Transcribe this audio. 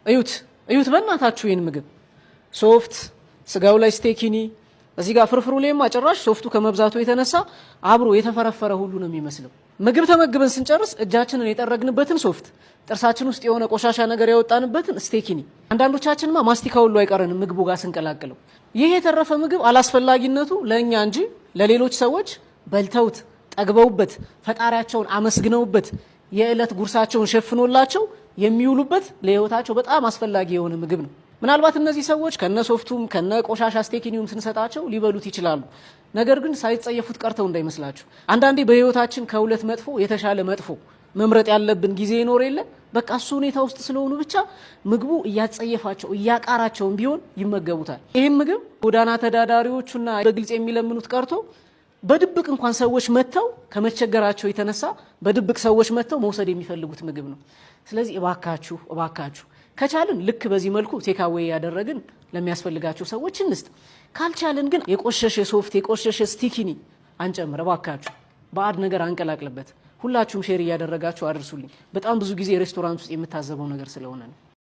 እዩት በእናታችሁ ይሄን ምግብ ሶፍት ስጋው ላይ ስቴኪኒ እዚህ ጋር ፍርፍሩ ላይማ ጭራሽ ሶፍቱ ከመብዛቱ የተነሳ አብሮ የተፈረፈረ ሁሉ ነው የሚመስለው። ምግብ ተመግበን ስንጨርስ እጃችንን የጠረግንበትን ሶፍት ጥርሳችን ውስጥ የሆነ ቆሻሻ ነገር ያወጣንበትን ስቴኪኒ አንዳንዶቻችንማ ማስቲካ ሁሉ አይቀርንም ምግቡ ጋር ስንቀላቅለው። ይሄ የተረፈ ምግብ አላስፈላጊነቱ ለኛ እንጂ ለሌሎች ሰዎች በልተውት ጠግበውበት ፈጣሪያቸውን አመስግነውበት የዕለት ጉርሳቸውን ሸፍኖላቸው የሚውሉበት ለህይወታቸው በጣም አስፈላጊ የሆነ ምግብ ነው። ምናልባት እነዚህ ሰዎች ከነ ሶፍቱም ከነ ቆሻሻ ስቴኪኒውም ስንሰጣቸው ሊበሉት ይችላሉ። ነገር ግን ሳይጸየፉት ቀርተው እንዳይመስላችሁ። አንዳንዴ በህይወታችን ከሁለት መጥፎ የተሻለ መጥፎ መምረጥ ያለብን ጊዜ ይኖር የለ በቃ እሱ ሁኔታ ውስጥ ስለሆኑ ብቻ ምግቡ እያጸየፋቸው እያቃራቸውም ቢሆን ይመገቡታል። ይህም ምግብ ጎዳና ተዳዳሪዎቹና በግልጽ የሚለምኑት ቀርቶ በድብቅ እንኳን ሰዎች መተው ከመቸገራቸው የተነሳ በድብቅ ሰዎች መተው መውሰድ የሚፈልጉት ምግብ ነው። ስለዚህ እባካችሁ ከቻልን ልክ በዚህ መልኩ ቴካዌ ያደረግን ለሚያስፈልጋቸው ሰዎች እንስጥ። ካልቻልን ግን የቆሸሸ ሶፍት የቆሸሸ ስቲኪኒ አንጨምር። እባካችሁ ባዕድ ነገር አንቀላቅልበት። ሁላችሁም ሼር እያደረጋችሁ አድርሱልኝ። በጣም ብዙ ጊዜ ሬስቶራንት ውስጥ የምታዘበው ነገር ስለሆነ ነው።